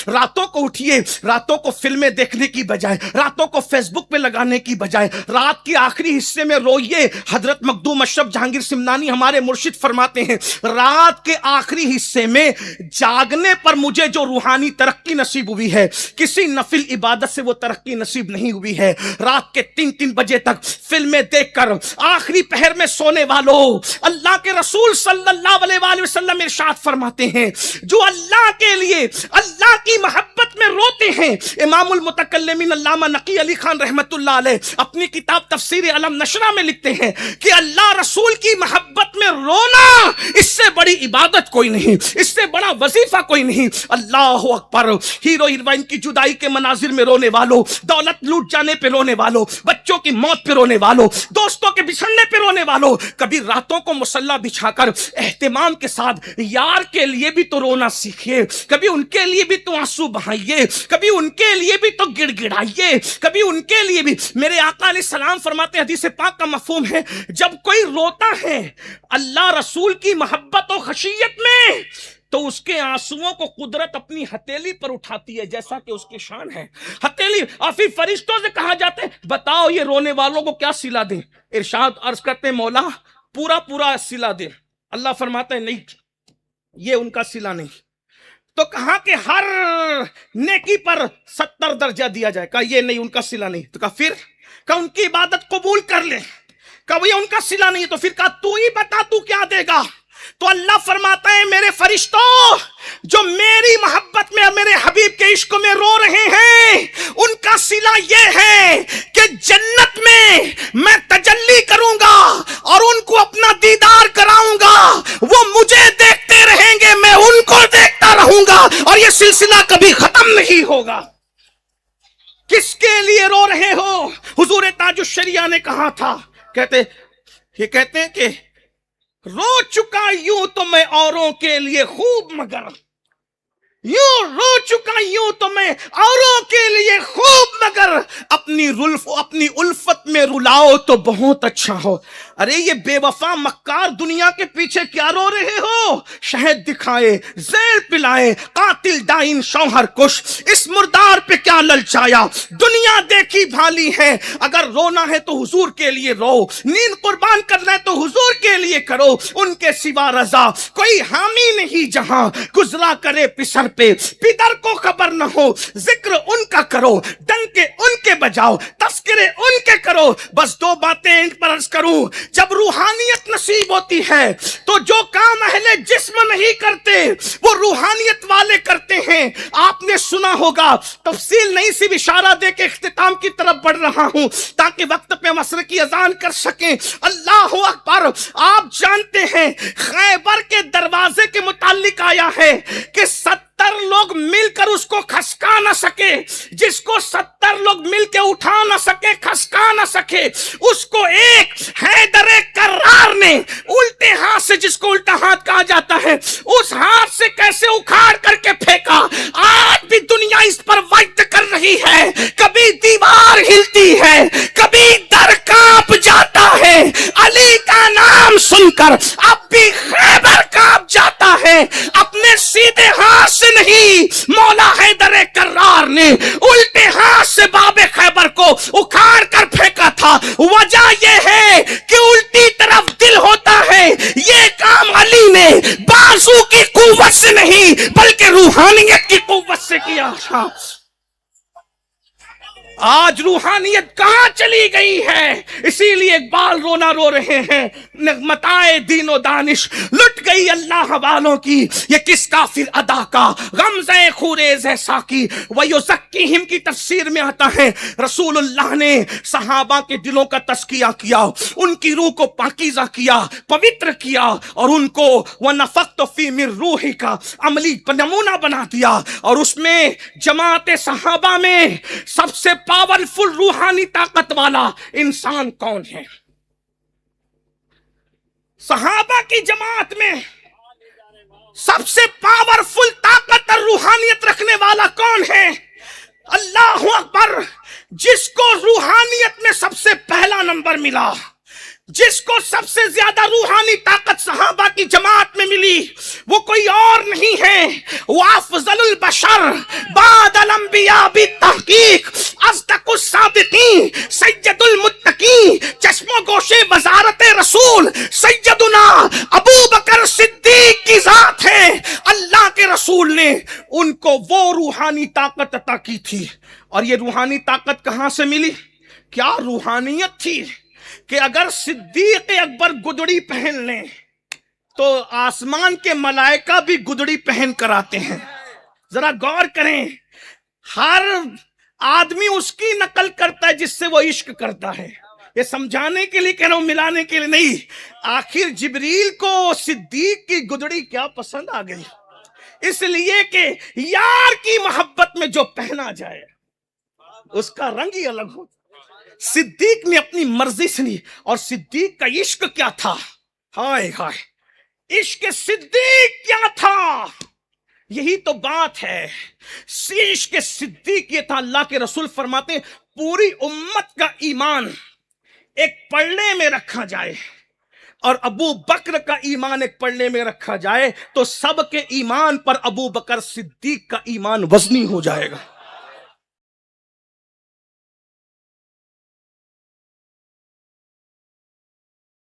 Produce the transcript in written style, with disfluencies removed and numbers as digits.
रातों को उठिए, रातों को फिल्में देखने की बजाय, रातों को फेसबुक पे लगाने की बजाय रात के आखिरी हिस्से में रोइए। हजरत मखदूम अशरफ जहांगीर सिमनानी हमारे मुर्शिद फरमाते हैं, रात के आखिरी हिस्से में जागने पर मुझे जो रूहानी तरक्की नसीब हुई है, किसी नफिल इबादत से वो तरक्की नसीब नहीं हुई है। रात के 3-3 बजे तक फिल्में देखकर आखिरी पहर में सोने वालों, अल्लाह के रसूल सल्लल्लाहु अलैहि वसल्लम इरशाद फरमाते हैं, जो अल्लाह के लिए अल्लाह की मोहब्बत में रोते हैं। इमामुल मुतकल्लिमीन अल्लामा नकी अली खान रहमतुल्लाह अलैह अपनी किताब तफसीर अलम नशरा में लिखते हैं कि अल्लाह रसूल की मोहब्बत में रोना, इससे बड़ी इबादत कोई नहीं, इससे बड़ा वजीफा कोई नहीं। अल्लाह अकबर। हीरो हीरोइन की जुदाई के मनाजिर में रोने वालों, दौलत लूट जाने पे रोने वालों, बच्चों की मौत पे रोने वालों, दोस्तों के बिछड़ने पे रोने वालों, कभी रातों को मुसल्ला बिछाकर एहतिमाम के साथ यार के लिए भी तो रोना सीखिए, कभी उनके लिए भी तो आंसू बहाइए, कभी उनके लिए भी तो गिड़गिड़ाइए, कभी उनके लिए भी। मेरे आका अलैहिस्सलाम फरमाते हैं, हदीस पाक का मफहूम है, जब कोई रोता है अल्लाह रसूल की मोहब्बत और खशियत में, तो उसके आंसुओं को कुदरत अपनी हथेली पर उठाती है, जैसा कि उसकी शान है। हथेली, और फिर फरिश्तों से कहा जाता है, बताओ ये रोने वालों को क्या सिला दें। इरशाद अर्ज करते हैं, मौला पूरा पूरा सिला दे। अल्लाह फरमाता है, नहीं, ये उनका सिला नहीं। तो कहा कि हर नेकी पर 70 दर्जा दिया जाए। कहा ये नहीं, उनका सिला नहीं। तो कहा फिर, कहा उनकी इबादत कबूल कर ले। कहा ये उनका सिला नहीं है। तो फिर कहा तू ही बता, तू क्या देगा। तो अल्लाह फरमाता है, मेरे फरिश्तों जो मेरी मोहब्बत में और मेरे हबीब के इश्क में रो रहे हैं, उनका सिला यह है कि जन्नत में मैं तजल्ली करूंगा और उनको अपना दीदार कराऊंगा। वो मुझे देखते रहेंगे, मैं उनको देखता रहूंगा, और यह सिलसिला कभी खत्म नहीं होगा। किसके लिए रो रहे हो? हुजूर ताजुश शरिया ने कहा था, कहते हैं कि रो चुका यूं तो मैं औरों के लिए खूब, मगर यूं रो चुका यूं तो मैं औरों के लिए खूब, मगर अपनी उल्फत में रुलाओ तो बहुत अच्छा हो। अरे ये बेवफा मक्कार दुनिया के पीछे क्या रो रहे हो? शहद दिखाए, ज़हर पिलाए, कातिल डाइन शौहर कुश, इस मुर्दार पे क्या ललचाया। दुनिया देखी भाली है, अगर रोना है तो हुजूर के लिए रो, नींद कुर्बान करना है तो हुजूर के लिए करो। उनके सिवा रजा कोई हामी नहीं जहां, गुजरा करे पिसर पे पितर को खबर न हो। जिक्र उनका करो, डंके उनके बजाओ, तस्करे उनके करो। बस 2 बातें इन पर अर्ज करूं, जब रूहानियत नसीब होती है तो जो काम अहले जिस्म नहीं करते वो रूहानियत वाले करते हैं। आपने सुना होगा, तफसील नहीं सिर्फ इशारा दे के इख्तिताम की तरफ बढ़ रहा हूं ताकि वक्त पे मसर की अजान कर सकें। अल्लाह अकबर। आप जानते हैं खैबर के दरवाजे के मुतालिक आया है कि 70 लोग मिलकर उसको खसका न सके, जिसको 70 लोग मिलकर उठा न सके, खसका न सके, उसको एक हैदरे कर्रार ने उल्टे हाथ से, जिसको उल्टा हाथ कहा जाता है, उस हाथ से कैसे उखाड़ करके फेंका। आज भी दुनिया इस पर वक्त कर रही है। कभी दीवार हिलती है, कभी दर कांप जाता है। अली का नाम सुनकर अब भी खैबर कांप जाता है। अपने सीधे हाथ से नहीं, मौला हैदर कर्रार ने उल्टे हाथ से बाबे खैबर को उखाड़ कर फेंका था। वजह यह है कि उल्टी तरफ दिल होता है। ये काम अली ने बाजू की कुव्वत से नहीं बल्कि रूहानियत की कुव्वत से किया था। आज रूहानियत कहां चली गई है? इसीलिए इकबाल रोना रो रहे हैं। मताए दीनो दानिश लुट गई अल्लाह वालों की, ये किस काफिर अदा का गमज़े खुरेज़ है साकी। वयुज़क्कीहिम की तफसीर में आता है, रसूलुल्लाह ने सहाबा के दिलों का तस्किया किया, उनकी रूह को पाकीज़ा किया, पवित्र किया, और उनको वनफ़ख़्तु फ़ी मिन रूही का अमली नमूना बना दिया। और उसमें जमात सहाबा में सबसे पावरफुल रूहानी ताकत वाला इंसान कौन है? सहाबा की जमात में सबसे पावरफुल ताकत और रूहानियत रखने वाला कौन है? अल्लाह अकबर। जिसको रूहानियत में सबसे पहला नंबर मिला, جس کو سب سے زیادہ روحانی طاقت صحابہ کی جماعت میں ملی وہ کوئی اور نہیں ہے، وہ افضل البشر بعد الانبیاء بالتحقیق، اصدق الصادقین، سید المتقین، چشم و گوش وزارت رسول سیدنا ابو بکر صدیق کی ذات ہے۔ اللہ کے رسول نے ان کو وہ روحانی طاقت عطا کی تھی، اور یہ روحانی طاقت کہاں سے ملی؟ کیا روحانیت تھی کہ اگر صدیق اکبر گدڑی پہن لیں تو آسمان کے ملائکہ بھی گدڑی پہن کر آتے ہیں۔ ذرا غور کریں، ہر آدمی اس کی نقل کرتا ہے جس سے وہ عشق کرتا ہے۔ یہ سمجھانے کے لیے کہہ رہا ہوں، ملانے کے لیے نہیں۔ آخر جبریل کو صدیق کی گدڑی کیا پسند آ گئی؟ اس لیے کہ یار کی محبت میں جو پہنا جائے اس کا رنگ ہی الگ ہوتا۔ صدیق نے اپنی مرضی سے نہیں، اور صدیق کا عشق کیا تھا؟ ہائے ہائے، عشق صدیق کیا تھا؟ یہی تو بات ہے، عشق صدیق یہ تھا۔ اللہ کے رسول فرماتے ہیں پوری امت کا ایمان ایک پلڑے میں رکھا جائے اور ابو بکر کا ایمان ایک پلڑے میں رکھا جائے تو سب کے ایمان پر ابو بکر صدیق کا ایمان وزنی ہو جائے گا۔